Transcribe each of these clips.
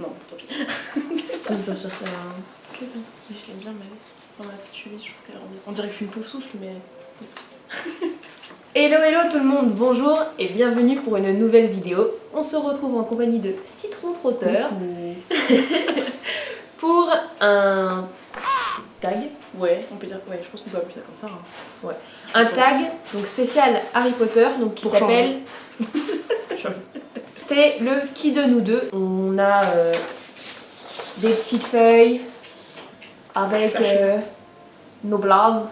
Non, tant pis. Comme ça, ça sert à... Je l'aime bien, mais dans ma petite chemise, je trouve qu'elle on dirait que je suis une pauvre souffle, mais... Hello hello tout le monde, bonjour et bienvenue pour une nouvelle vidéo. On se retrouve en compagnie de Citron Trotteur pour un tag. Ouais, on peut dire, ouais, je pense qu'on peut appeler ça comme ça. Hein. Ouais. Un tag donc spécial Harry Potter donc qui s'appelle. C'est le qui de nous deux. On a des petites feuilles avec nos blazes.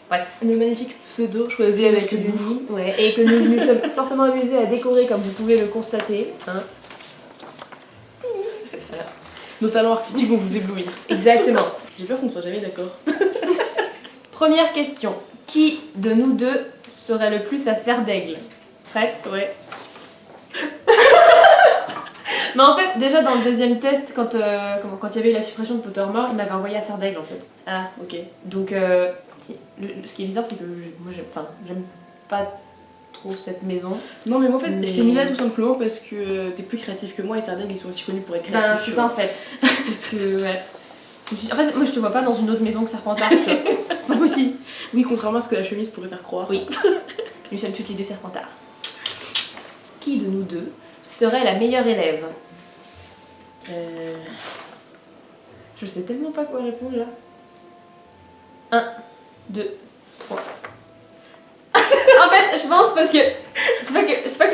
Bref, une magnifique pseudo choisie avec lui, ouais, et que nous sommes fortement amusés à décorer comme vous pouvez le constater. Hein. Voilà. Nos talents artistiques vont vous éblouir. Exactement. J'ai peur qu'on ne soit jamais d'accord. Première question. Qui de nous deux serait le plus à serre d'aigle? Prête? Ouais. Mais en fait, déjà dans le deuxième test, quand il y avait eu la suppression de Pottermore, il m'avait envoyé à serre d'aigle en fait. Ah, ok. Donc, ce qui est bizarre, c'est que moi j'aime pas trop cette maison. Non, mais moi en fait, je t'ai mis là tout simplement parce que t'es plus créatif que moi et Sardaigle ils sont aussi connus pour être créatifs. Ben, c'est ça en fait. Parce que, ouais. En fait, moi je te vois pas dans une autre maison que Serpentard, tu vois. C'est pas possible. Oui, contrairement à ce que la chemise pourrait faire croire. Oui. Nous sommes toutes les deux Serpentards. Qui de nous deux serait la meilleure élève? Je sais tellement pas quoi répondre là. 1, 2, 3. En fait, je pense parce que c'est pas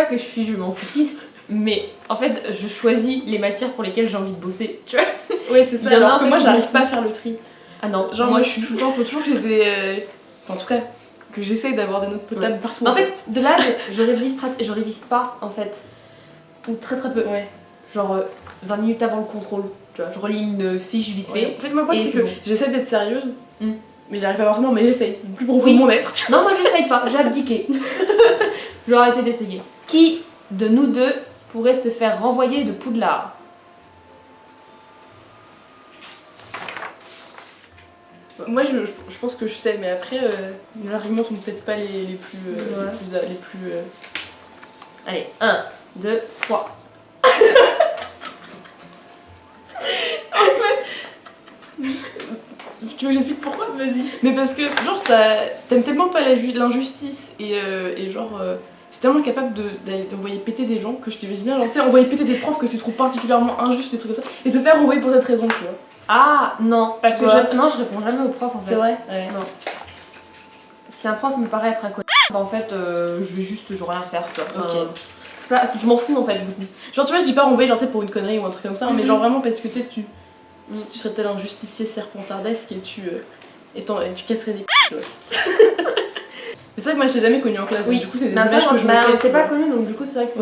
que je suis je m'en foutiste, mais en fait, je choisis les matières pour lesquelles j'ai envie de bosser, tu vois. Ouais, c'est ça. Alors que moi, j'arrive pas à faire le tri. Ah non, genre moi je suis tout le temps, faut toujours que j'ai des... Enfin, en tout cas, que j'essaye d'avoir des notes potables partout. En fait, de là, je révise pas en fait. Ou très peu. Ouais. Genre 20 minutes avant le contrôle. Tu vois, je relis une fiche vite fait. En fait, moi, c'est que bon. j'essaie d'être sérieuse, mais j'arrive pas forcément, mais j'essaye. Plus profond de mon être. Non, moi j'essaye pas, j'ai abdiqué. J'ai arrêté d'essayer. Qui de nous deux pourrait se faire renvoyer de Poudlard? Moi je pense que je sais, mais après mes arguments sont peut-être pas les plus. Allez, 1, 2, 3. Tu veux que j'explique pourquoi? Vas-y. Mais parce que genre t'aimes tellement pas l'injustice et genre t'es tellement capable d'envoyer péter des gens que je t'imagine bien genre envoyer péter des profs que tu trouves particulièrement injustes, des trucs comme ça, et te faire renvoyer pour cette raison, tu vois. Ah non, parce que je réponds jamais aux profs en fait. C'est vrai? Ouais. Non. Si un prof me paraît être un connard, bah en fait je vais juste rien faire, tu vois. Ok. Je m'en fous en fait beaucoup. Genre tu vois, je dis pas renvoyer genre pour une connerie ou un truc comme ça, mais genre vraiment parce que tu serais tel un justicier serpentardesque et tu casserais des c***. Mais c'est vrai que moi je t'ai jamais connu en classe, oui. Donc, du coup c'est des images que je me fais. C'est pas connu, donc du coup c'est vrai que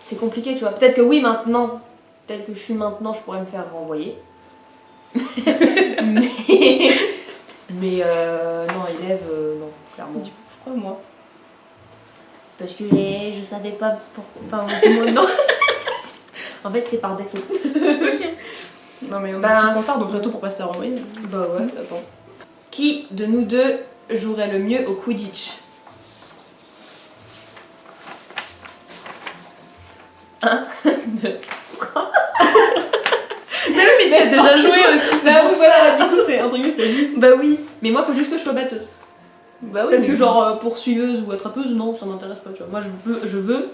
c'est compliqué, tu vois. Peut-être que oui, maintenant, tel que je suis maintenant, je pourrais me faire renvoyer. mais non, élève, non, clairement. Du coup, pourquoi moi? Parce que je savais pas pourquoi. Enfin, non. En fait, c'est par défaut. Ok. Non, mais on est Serpentard, donc on ferait tout pour pas se faire renvoyer. Bah ouais. Attends. Qui de nous deux jouerait le mieux au Quidditch? 1, 2, 3. Mais tu as déjà joué aussi, c'est Bah pour voilà, ça. du coup c'est un truc, c'est juste. Bah oui. Mais moi, faut juste que je sois batteuse. Bah oui. Parce que genre poursuiveuse ou attrapeuse, non, ça m'intéresse pas, tu vois. Moi, je veux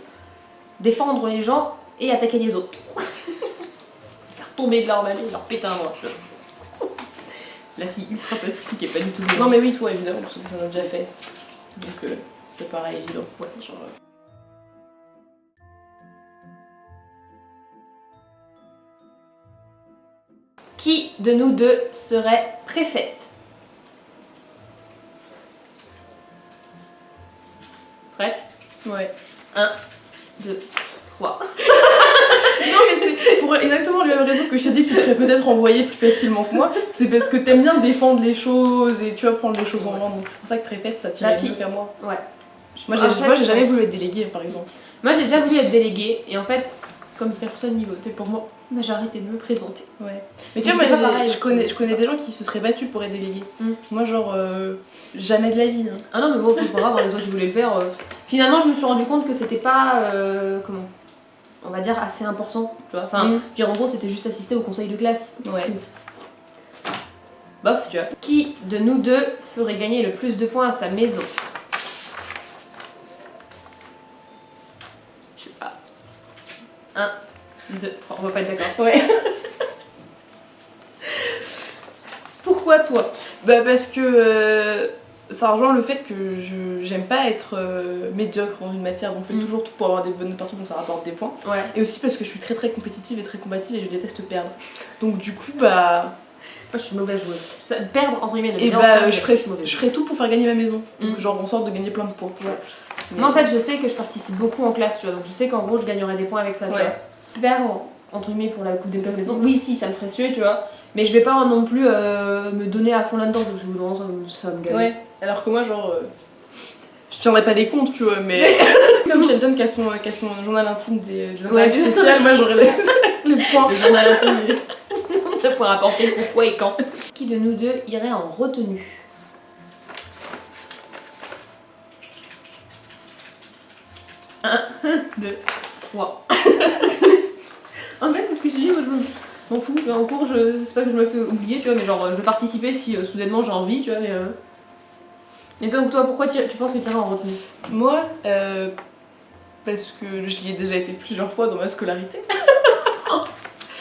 défendre les gens et attaquer les autres. Faire tomber de leur balai, leur péter un bras. La fille ultra pacifique et pas du tout. Non mais oui, toi évidemment, parce qu'on l'a déjà fait. Donc c'est pareil, évident. Ouais, genre... Qui de nous deux serait préfète? Prête? Ouais. 1, 2, 3. Non mais c'est pour exactement la même raison que je t'ai dit que tu serais peut-être renvoyé plus facilement que moi. C'est parce que t'aimes bien défendre les choses et tu vas prendre les choses en main. Donc c'est pour ça que préfète ça t'irait mieux qu'à moi. Ouais. Moi j'ai jamais voulu être déléguée par exemple. Moi j'ai déjà voulu être déléguée et en fait, comme personne n'y votait pour moi, Bah j'ai arrêté de me présenter. Ouais. Mais tu Mais vois, c'est moi, pas pareil je aussi, connais des gens qui se seraient battus pour être délégués. Mm. Moi, genre, jamais de la vie. Hein. Ah non mais bon c'est pas grave, toi tu voulais le faire. Finalement je me suis rendu compte que c'était pas comment on va dire assez important, tu vois. Enfin, puis en gros c'était juste assister au conseil de classe. Ouais. Bof, tu vois. Qui de nous deux ferait gagner le plus de points à sa maison? Je sais pas. 1, 2, 3, on va pas être d'accord. Ouais. Pourquoi toi? Bah parce que ça rejoint le fait que j'aime pas être médiocre dans une matière, donc je fais toujours tout pour avoir des bonnes notes partout, donc ça rapporte des points. Ouais. Et aussi parce que je suis très compétitive et très combative et je déteste perdre. Donc du coup, bah... Moi je suis mauvaise joueuse. Perdre entre guillemets ne me Et dérange bah pas, mais je ferais mauvaise je ferais tout pour faire gagner ma maison. Donc Mm. genre en sorte de gagner plein de points. Ouais. Mais- Moi en fait je sais que je participe beaucoup en classe, tu vois, donc je sais qu'en gros je gagnerais des points avec ça, tu Ouais. vois. Perdre entre guillemets pour la coupe d'école maison, oui si ça me ferait suer, tu vois, mais je vais pas non plus me donner à fond là-dedans, parce que vraiment, ça va me gaver. Ouais, alors que moi, genre, je tiendrais pas des comptes, tu vois, mais comme Shelton qui a son journal intime des interactions sociales, moi j'aurais les points. Le journal intime, ça pourrait rapporter pourquoi et quand. Qui de nous deux irait en retenue? 1, 2, 3. En fait, c'est ce que je dis, moi je m'en fous, tu vois, en cours, c'est pas que je me fais oublier, tu vois, mais genre je vais participer si soudainement j'ai envie, tu vois, mais... Et donc toi, pourquoi tu penses que tu irais en retenue? Moi, parce que j'y ai déjà été plusieurs fois dans ma scolarité.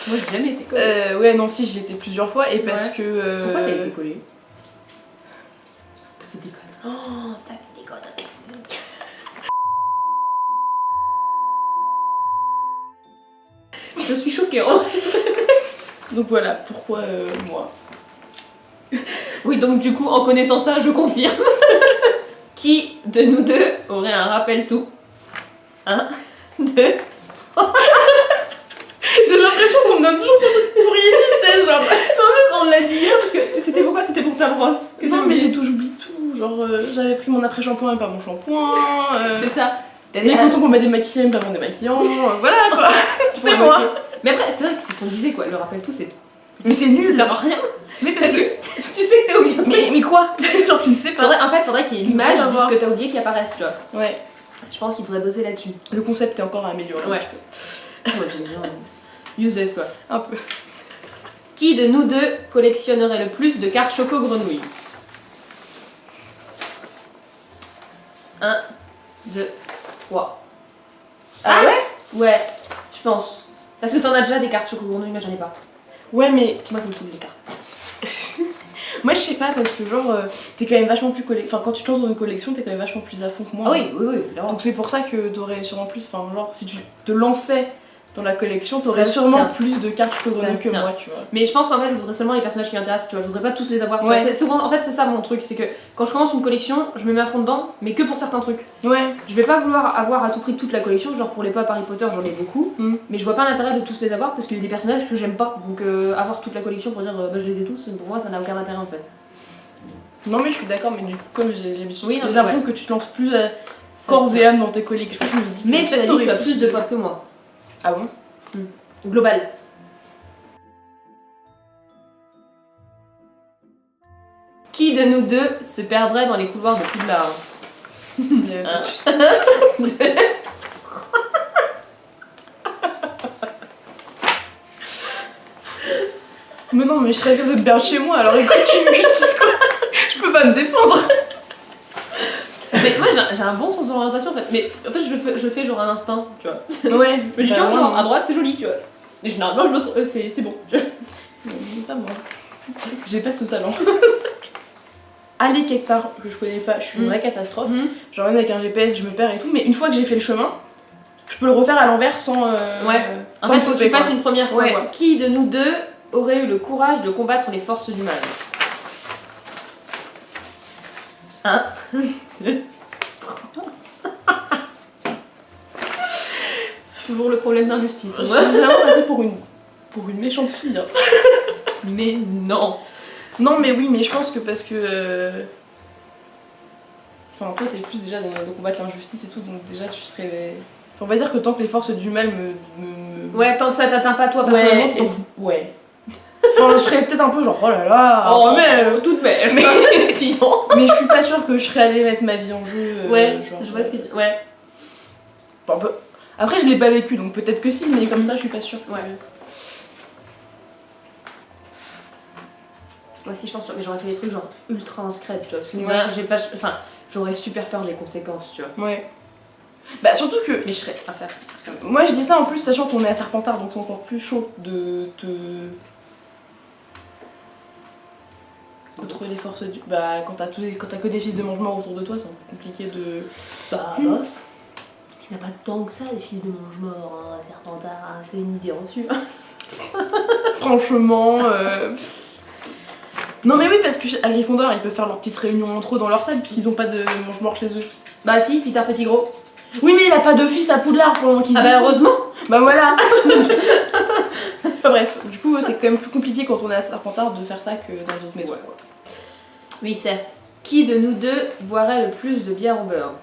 Moi j'ai jamais été collée. Ouais, non, si, j'y étais plusieurs fois, et parce que... Pourquoi t'as été collée? T'as fait des conneries. Oh, t'as fait des conneries. Je suis choquée, hein. Donc voilà, pourquoi moi. Oui, donc du coup, en connaissant ça, je confirme. Qui de nous deux aurait un rappel tout? 1, 2... J'ai l'impression qu'on me donne toujours pour rien tu sais, genre... En plus, on l'a dit hier parce que c'était pourquoi? C'était pour ta brosse. que Non, t'as mais oublié. j'oublie tout, genre j'avais pris mon après-shampoing et pas mon shampoing... C'est ça. Mais quand on me démaquiller, pas mon démaquillant, voilà quoi. C'est moi. Mais après, c'est vrai que c'est ce qu'on disait quoi. Le rappel tout, c'est. Mais c'est nul. Ça sert à rien. Mais parce que... Tu sais que t'as oublié un truc. Mais quoi? Genre tu ne sais pas. En fait, faudrait qu'il y ait l'image de savoir. ce que t'as oublié qui apparaisse, tu vois. Ouais. Je pense qu'il devrait bosser là-dessus. Le concept est encore à améliorer Ouais. un petit peu. Ouais, j'ai bien. Useless quoi. Un peu. Qui de nous deux collectionnerait le plus de cartes Choco Grenouille? 1, 2, 3. Ah ouais? Ouais, je pense. Parce que t'en as déjà des cartes Choco Grenouille, moi j'en ai pas. Ouais, mais Moi ça me saoule les cartes. moi je sais pas parce que genre t'es quand même vachement plus enfin quand tu te lances dans une collection, t'es quand même vachement plus à fond que moi. Ah oui, oui, oui. Là, Donc c'est pour ça que t'aurais sûrement plus, enfin genre si tu te lançais dans la collection, t'aurais Ça se sûrement tient. plus de cartes que Ça se tient. moi, tu vois. Mais je pense qu'en fait, je voudrais seulement les personnages qui m'intéressent, tu vois. Je voudrais pas tous les avoir. Tu Ouais. vois, souvent, en fait, c'est ça mon truc, c'est que quand je commence une collection, je me mets à fond dedans, mais que pour certains trucs. Ouais. Je vais pas vouloir avoir à tout prix toute la collection, genre pour les pop Harry Potter, j'en ai beaucoup, mais je vois pas l'intérêt de tous les avoir parce qu'il y a des personnages que j'aime pas. Donc avoir toute la collection pour dire bah, je les ai tous, pour moi, ça n'a aucun intérêt en fait. Non mais je suis d'accord, mais du coup comme j'ai l'habitude, Oui, non, j'ai l'impression que tu te lances plus à Ça, corps c'est et âme dans tes collections. Je me dis que Mais cela dit, t'aurais tu as pu- plus de pop que moi. Ah bon? Global. Qui de nous deux se perdrait dans les couloirs de Poudlard? Il y avait pas de suite. Mais non, mais je serais capable de te perdre chez moi, alors écoute, tu me glisses quoi. Je peux pas me défendre. Mais moi j'ai un bon sens de l'orientation en fait. Mais en fait je fais genre un instinct, tu vois. Ouais. Je me dis tiens Bah, genre ouais, à droite c'est joli, tu vois. Et généralement je l'autre c'est bon. Pas moi. J'ai pas ce talent. Aller quelque part que je connais pas, je suis une vraie catastrophe. Genre même avec un GPS, je me perds et tout. Mais une fois que j'ai fait le chemin, je peux le refaire à l'envers sans. Ouais. En sans fait me faut que tromper, tu fasses quoi. une première fois. Ouais. Quoi. Qui de nous deux aurait eu le courage de combattre les forces du mal? 1, 2, 3. Toujours le problème d'injustice. Je suis vraiment passée pour une méchante fille. Hein. Mais non. Non, mais oui, mais je pense que parce que. Enfin, toi, t'es plus déjà de combattre l'injustice et tout, donc déjà tu serais. On va dire que tant que les forces du mal Ouais, tant que ça t'atteint pas toi, ouais, personnellement, tu t'en fous. ouais. Enfin, je serais peut-être un peu genre, oh là là, Oh, mais... tout de même. Sinon. Mais je suis pas sûre que je serais allée mettre ma vie en jeu. Ouais, genre, je vois ce que tu... Ouais. Bon, après, je l'ai pas vécu, donc peut-être que si, mais comme ça, je suis pas sûre. Ouais. Moi aussi, je pense, mais j'aurais fait des trucs genre ultra en secret, tu vois. Parce que Ouais. j'aurais super peur des conséquences, tu vois. Ouais. Bah, surtout que. Mais je serais à faire. Moi, je dis ça en plus, sachant qu'on est à Serpentard, donc c'est encore plus chaud de te. Contre les forces du. Bah, quand t'as que des fils de mange-mort autour de toi, c'est un peu compliqué de. Bah, bof. Il n'y a pas tant que ça, des fils de mange-mort, hein, à Serpentard, hein, c'est une idée reçue. Franchement. Non, mais oui, parce qu'à Gryffondor, ils peuvent faire leur petite réunion entre eux dans leur salle, puisqu'ils ont pas de mange-mort chez eux. Bah, si, Peter Pettigrew. Oui, mais il a pas de fils à Poudlard pendant qu'ils y Ah, bah, sont. heureusement. Bah voilà. Enfin bref, du coup, c'est quand même plus compliqué quand on est à Serpentard de faire ça que dans d'autres maisons. Ouais. Oui, certes. Qui de nous deux boirait le plus de bière au beurre?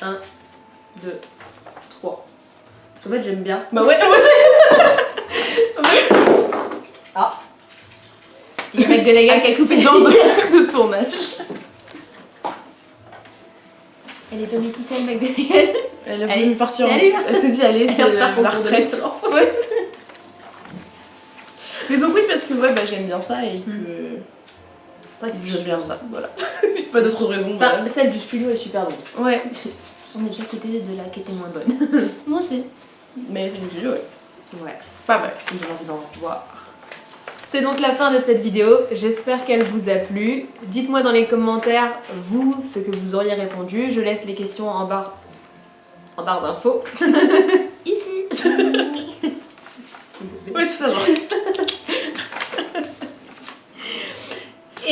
Un, 2, 3. En fait, j'aime bien. Bah ouais, moi aussi. Ah. Il y a McGonagall qui a coupé Accident de tournage. Elle est domiticelle, McGonagall. Elle a Allez, voulu partir. salut. Elle s'est dit, allez, c'est la repart pour retraite. tourner. Ouais. Mais donc oui, parce que ouais, bah, j'aime bien ça et que... C'est vrai que J'aime bien ça, voilà. Pas d'autre raison. Enfin, Voilà. celle du studio est super bonne. Ouais, J'en ai déjà côté de la qui était moins bonne. moi aussi. Mais c'est du studio, ouais. Ouais, Pas mal. ça me donne envie d'en voir. C'est donc la fin de cette vidéo, j'espère qu'elle vous a plu. Dites-moi dans les commentaires, vous, ce que vous auriez répondu. Je laisse les questions en barre d'infos. Ici. Ouais, c'est ça, genre.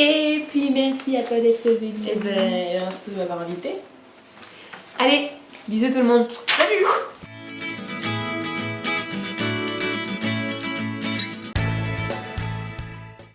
Et puis merci à toi d'être venu. Et ben, merci de m'avoir invité. Allez, bisous tout le monde. Salut!